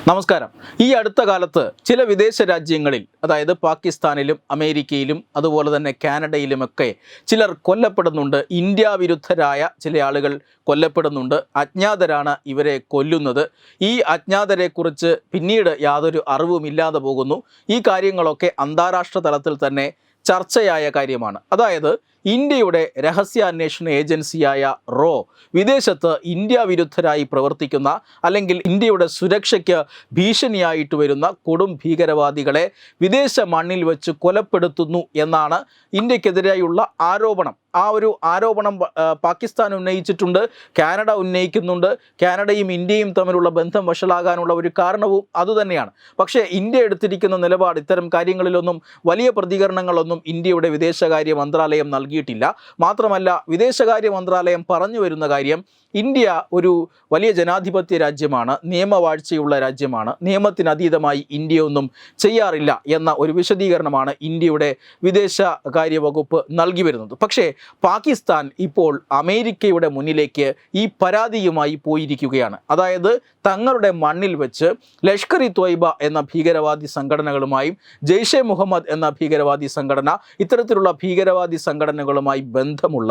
നമസ്കാരം. ഈ അടുത്ത കാലത്ത് ചില വിദേശ രാജ്യങ്ങളിൽ, അതായത് പാകിസ്ഥാനിലും അമേരിക്കയിലും അതുപോലെ തന്നെ കാനഡയിലുമൊക്കെ ചിലർ കൊല്ലപ്പെടുന്നുണ്ട്. ഇന്ത്യ വിരുദ്ധരായ ചില ആളുകൾ കൊല്ലപ്പെടുന്നുണ്ട്. അജ്ഞാതരാണ് ഇവരെ കൊല്ലുന്നത്. ഈ അജ്ഞാതരെക്കുറിച്ച് പിന്നീട് യാതൊരു അറിവുമില്ലാതെ പോകുന്നു. ഈ കാര്യങ്ങളൊക്കെ അന്താരാഷ്ട്ര തലത്തിൽ തന്നെ ചർച്ചയായ കാര്യമാണ്. അതായത് ഇന്ത്യയുടെ രഹസ്യാന്വേഷണ ഏജൻസിയായ റോ വിദേശത്ത് ഇന്ത്യ വിരുദ്ധരായി പ്രവർത്തിക്കുന്ന അല്ലെങ്കിൽ ഇന്ത്യയുടെ സുരക്ഷയ്ക്ക് ഭീഷണിയായിട്ട് വരുന്ന കൊടും ഭീകരവാദികളെ വിദേശ മണ്ണിൽ വെച്ച് കൊലപ്പെടുത്തുന്നു എന്നാണ് ഇന്ത്യക്കെതിരെയുള്ള ആരോപണം. ആ ഒരു ആരോപണം പാകിസ്ഥാൻ ഉന്നയിച്ചിട്ടുണ്ട്, കാനഡ ഉന്നയിക്കുന്നുണ്ട്. കാനഡയും ഇന്ത്യയും തമ്മിലുള്ള ബന്ധം വഷളാകാനുള്ള ഒരു കാരണവും അതുതന്നെയാണ്. പക്ഷേ ഇന്ത്യ എടുത്തിരിക്കുന്ന നിലപാട്, ഇത്തരം കാര്യങ്ങളിലൊന്നും വലിയ പ്രതികരണങ്ങളൊന്നും ഇന്ത്യയുടെ വിദേശകാര്യ മന്ത്രാലയം നൽകിയിട്ടില്ല. മാത്രമല്ല, വിദേശകാര്യ മന്ത്രാലയം പറഞ്ഞു വരുന്ന കാര്യം, ഇന്ത്യ ഒരു വലിയ ജനാധിപത്യ രാജ്യമാണ്, നിയമവാഴ്ചയുള്ള രാജ്യമാണ്, നിയമത്തിനതീതമായി ഇന്ത്യ ഒന്നും ചെയ്യാറില്ല എന്ന ഒരു വിശദീകരണമാണ് ഇന്ത്യയുടെ വിദേശകാര്യ വകുപ്പ് നൽകി വരുന്നത്. പക്ഷേ പാകിസ്ഥാൻ ഇപ്പോൾ അമേരിക്കയുടെ മുന്നിലേക്ക് ഈ പരാതിയുമായി പോയിരിക്കുകയാണ്. അതായത് തങ്ങളുടെ മണ്ണിൽ വെച്ച് ലഷ്കർ ഇ ത്വയ്ബ എന്ന ഭീകരവാദി സംഘടനകളുമായും ജെയ്ഷെ മുഹമ്മദ് എന്ന ഭീകരവാദി സംഘടന, ഇത്തരത്തിലുള്ള ഭീകരവാദി സംഘടനകളുമായി ബന്ധമുള്ള,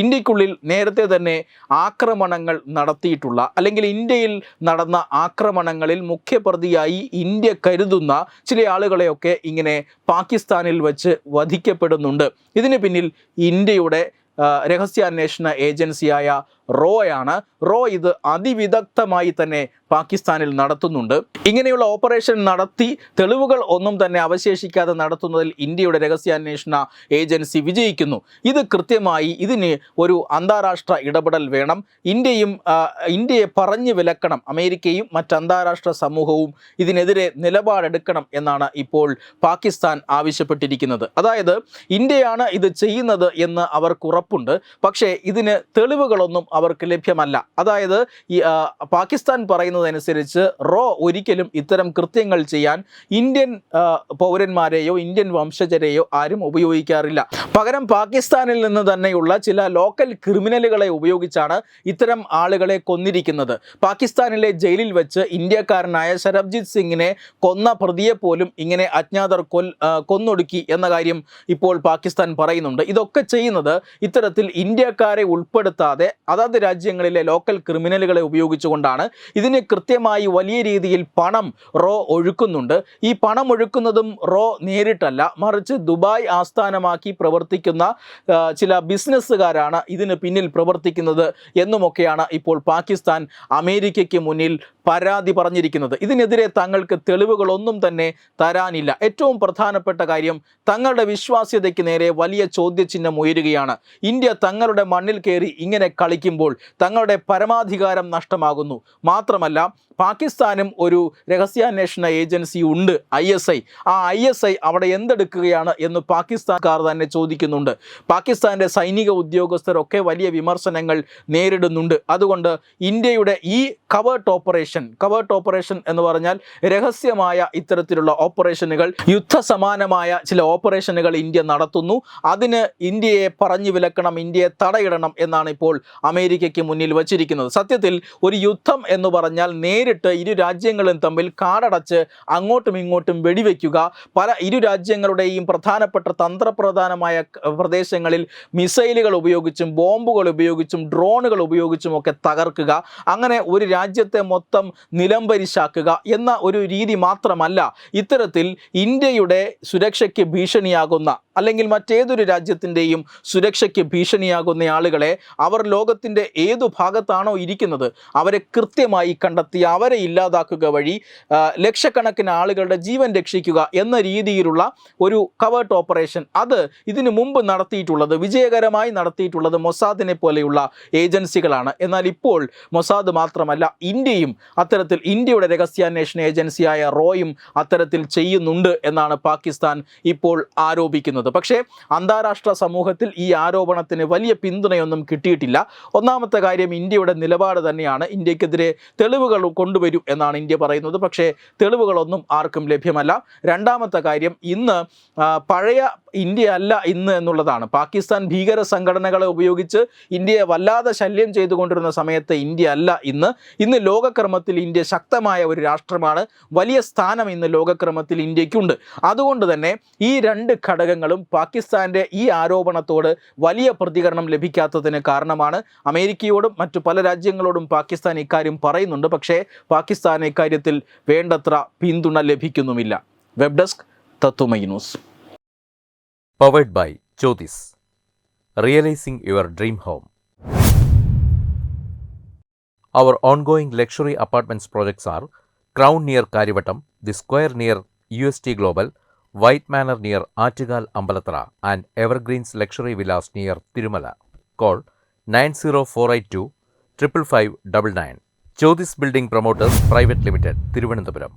ഇന്ത്യക്കുള്ളിൽ നേരത്തെ തന്നെ ആക്രമണങ്ങൾ നടത്തിയിട്ടുള്ള അല്ലെങ്കിൽ ഇന്ത്യയിൽ നടന്ന ആക്രമണങ്ങളിൽ മുഖ്യപ്രതിയായി ഇന്ത്യ കരുതുന്ന ചില ആളുകളെയൊക്കെ ഇങ്ങനെ പാകിസ്ഥാനിൽ വെച്ച് വധിക്കപ്പെടുന്നുണ്ട്. ഇതിന് പിന്നിൽ ഇന്ത്യയുടെ രഹസ്യാന്വേഷണ ഏജൻസിയായ റോയാണ്. റോ ഇത് അതിവിദഗ്ധമായി തന്നെ പാകിസ്ഥാനിൽ നടത്തുന്നുണ്ട്. ഇങ്ങനെയുള്ള ഓപ്പറേഷൻ നടത്തി തെളിവുകൾ ഒന്നും തന്നെ അവശേഷിക്കാതെ നടത്തുന്നതിൽ ഇന്ത്യയുടെ രഹസ്യാന്വേഷണ ഏജൻസി വിജയിക്കുന്നു. ഇത് കൃത്യമായി ഇതിന് ഒരു അന്താരാഷ്ട്ര ഇടപെടൽ വേണം. ഇന്ത്യയെ പറഞ്ഞു വിലക്കണം. അമേരിക്കയും മറ്റ് അന്താരാഷ്ട്ര സമൂഹവും ഇതിനെതിരെ നിലപാടെടുക്കണം എന്നാണ് ഇപ്പോൾ പാകിസ്ഥാൻ ആവശ്യപ്പെട്ടിരിക്കുന്നത്. അതായത് ഇന്ത്യയാണ് ഇത് ചെയ്യുന്നത് എന്ന് അവർക്ക് ഉറപ്പുണ്ട്, പക്ഷേ ഇതിന് തെളിവുകളൊന്നും അവർക്ക് ലഭ്യമല്ല. അതായത് പാകിസ്ഥാൻ പറയുന്നതനുസരിച്ച് റോ ഒരിക്കലും ഇത്തരം കൃത്യങ്ങൾ ചെയ്യാൻ ഇന്ത്യൻ പൗരന്മാരെയോ ഇന്ത്യൻ വംശജരെയോ ആരും ഉപയോഗിക്കാറില്ല. പകരം പാകിസ്ഥാനിൽ നിന്ന് തന്നെയുള്ള ചില ലോക്കൽ ക്രിമിനലുകളെ ഉപയോഗിച്ചാണ് ഇത്തരം ആളുകളെ കൊന്നിരിക്കുന്നത്. പാകിസ്ഥാനിലെ ജയിലിൽ വെച്ച് ഇന്ത്യക്കാരനായ ശരബ്ജിത്ത് സിംഗിനെ കൊന്ന പ്രതിയെ പോലും ഇങ്ങനെ അജ്ഞാതർ കൊന്നൊടുക്കി എന്ന കാര്യം ഇപ്പോൾ പാകിസ്ഥാൻ പറയുന്നുണ്ട്. ഇതൊക്കെ ചെയ്യുന്നത് ഇത്തരത്തിൽ ഇന്ത്യക്കാരെ ഉൾപ്പെടുത്താതെ അതത് രാജ്യങ്ങളിലെ ലോക്കൽ ക്രിമിനലുകളെ ഉപയോഗിച്ചുകൊണ്ടാണ്. ഇതിന് കൃത്യമായി വലിയ രീതിയിൽ പണം റോ ഒഴുക്കുന്നുണ്ട്. ഈ പണം ഒഴുക്കുന്നതും റോ നേരിട്ടല്ല, മറിച്ച് ദുബായ് ആസ്ഥാനമാക്കി പ്രവർത്തിക്കുന്ന ചില ബിസിനസ്സുകാരാണ് ഇതിന് പിന്നിൽ പ്രവർത്തിക്കുന്നത് എന്നുമൊക്കെയാണ് ഇപ്പോൾ പാകിസ്ഥാൻ അമേരിക്കയ്ക്ക് മുന്നിൽ പരാതി പറഞ്ഞിരിക്കുന്നത്. ഇതിനെതിരെ തങ്ങൾക്ക് തെളിവുകളൊന്നും തന്നെ തരാനില്ല. ഏറ്റവും പ്രധാനപ്പെട്ട കാര്യം, തങ്ങളുടെ വിശ്വാസ്യതയ്ക്ക് നേരെ വലിയ ചോദ്യചിഹ്നം ഉയരുകയാണ്. ഇന്ത്യ തങ്ങളുടെ മണ്ണിൽ കയറി ഇങ്ങനെ കളിക്കുമ്പോൾ തങ്ങളുടെ പരമാധികാരം നഷ്ടമാകുന്നു. മാത്രമല്ല, പാകിസ്ഥാനും ഒരു രഹസ്യാന്വേഷണ ഏജൻസി ഉണ്ട്, ISI. ആ ISI അവിടെ എന്തെടുക്കുകയാണ് എന്ന് പാകിസ്ഥാൻകാർ തന്നെ ചോദിക്കുന്നുണ്ട്. പാകിസ്ഥാൻ്റെ സൈനിക ഉദ്യോഗസ്ഥരൊക്കെ വലിയ വിമർശനങ്ങൾ നേരിടുന്നുണ്ട്. അതുകൊണ്ട് ഇന്ത്യയുടെ ഈ കവേർട്ട് ഓപ്പറേഷൻ എന്ന് പറഞ്ഞാൽ രഹസ്യമായ ഇത്തരത്തിലുള്ള ഓപ്പറേഷനുകൾ, യുദ്ധസമാനമായ ചില ഓപ്പറേഷനുകൾ ഇന്ത്യ നടത്തുന്നു. അതിന് ഇന്ത്യയെ പറഞ്ഞു വിലക്കണം, ഇന്ത്യയെ തടയിടണം എന്നാണ് ഇപ്പോൾ അമേരിക്കയ്ക്ക് മുന്നിൽ വച്ചിരിക്കുന്നത്. സത്യത്തിൽ ഒരു യുദ്ധം എന്ന് പറഞ്ഞാൽ നേരിട്ട് ഇരു രാജ്യങ്ങളും തമ്മിൽ കാടടച്ച് അങ്ങോട്ടും ഇങ്ങോട്ടും വെടിവെക്കുക, ഇരു രാജ്യങ്ങളുടെയും പ്രധാനപ്പെട്ട തന്ത്രപ്രധാനമായ പ്രദേശങ്ങളിൽ മിസൈലുകൾ ഉപയോഗിച്ചും ബോംബുകൾ ഉപയോഗിച്ചും ഡ്രോണുകൾ ഉപയോഗിച്ചും ഒക്കെ തകർക്കുക, അങ്ങനെ ഒരു രാജ്യത്തെ മൊത്തം നിലംപരിശാക്കുക എന്ന ഒരു രീതി മാത്രമല്ല, ഇത്തരത്തിൽ ഇന്ത്യയുടെ സുരക്ഷയ്ക്ക് ഭീഷണിയാകുന്ന അല്ലെങ്കിൽ മറ്റേതൊരു രാജ്യത്തിൻ്റെയും സുരക്ഷയ്ക്ക് ഭീഷണിയാകുന്ന ആളുകളെ അവർ ലോകത്തിൻ്റെ ഏതു ഭാഗത്താണോ ഇരിക്കുന്നത് അവരെ കൃത്യമായി കണ്ടെത്തി അവരെ ഇല്ലാതാക്കുക വഴി ലക്ഷക്കണക്കിന് ആളുകളുടെ ജീവൻ രക്ഷിക്കുക എന്ന രീതിയിലുള്ള ഒരു കവേർട്ട് ഓപ്പറേഷൻ, അത് ഇതിനു മുമ്പ് വിജയകരമായി നടത്തിയിട്ടുള്ളത് മൊസാദിനെ പോലെയുള്ള ഏജൻസികളാണ്. എന്നാൽ ഇപ്പോൾ മൊസാദ് മാത്രമല്ല, ഇന്ത്യയുടെ രഹസ്യാന്വേഷണ ഏജൻസിയായ റോയും അത്തരത്തിൽ ചെയ്യുന്നുണ്ട് എന്നാണ് പാകിസ്ഥാൻ ഇപ്പോൾ ആരോപിക്കുന്നത്. പക്ഷേ അന്താരാഷ്ട്ര സമൂഹത്തിൽ ഈ ആരോപണത്തിന് വലിയ പിന്തുണയൊന്നും കിട്ടിയിട്ടില്ല. ഒന്നാമത്തെ കാര്യം, ഇന്ത്യയുടെ നിലപാട് തന്നെയാണ്. ഇന്ത്യക്കെതിരെ തെളിവുകൾ കൊണ്ടുവരൂ എന്നാണ് ഇന്ത്യ പറയുന്നത്. പക്ഷേ തെളിവുകളൊന്നും ആർക്കും ലഭ്യമല്ല. രണ്ടാമത്തെ കാര്യം, ഇന്ന് പഴയ ഇന്ത്യ അല്ല ഇന്ന് എന്നുള്ളതാണ്. പാകിസ്ഥാൻ ഭീകര സംഘടനകളെ ഉപയോഗിച്ച് ഇന്ത്യയെ വല്ലാതെ ശല്യം ചെയ്തുകൊണ്ടിരുന്ന സമയത്ത് ഇന്ത്യ അല്ല ഇന്ന് ലോകക്രമത്തിൽ ഇന്ത്യ ശക്തമായ ഒരു രാഷ്ട്രമാണ്. വലിയ സ്ഥാനം ഇന്ന് ലോകക്രമത്തിൽ ഇന്ത്യക്കുണ്ട്. അതുകൊണ്ട് തന്നെ ഈ രണ്ട് ഘടകങ്ങളും പാകിസ്ഥാൻ്റെ ഈ ആരോപണത്തോട് വലിയ പ്രതികരണം ലഭിക്കാത്തതിന് കാരണമാണ്. അമേരിക്കയോടും മറ്റു പല രാജ്യങ്ങളോടും പാകിസ്ഥാൻ ഇക്കാര്യം പറയുന്നുണ്ട്. പക്ഷേ പാകിസ്ഥാൻ ഇക്കാര്യത്തിൽ വേണ്ടത്ര പിന്തുണ ലഭിക്കുന്നുമില്ല. Web desk Tatwamayi news. Powered by Jyothis, realising your dream home. Our ongoing luxury apartments projects are Crown near Karivattam, The Square near UST Global, White Manor near Attigal Ambalathra, and Evergreens Luxury Villas near Tirumala. Call 90482 55599. Jyothis Building Promoters Private Limited, Thiruvananthapuram.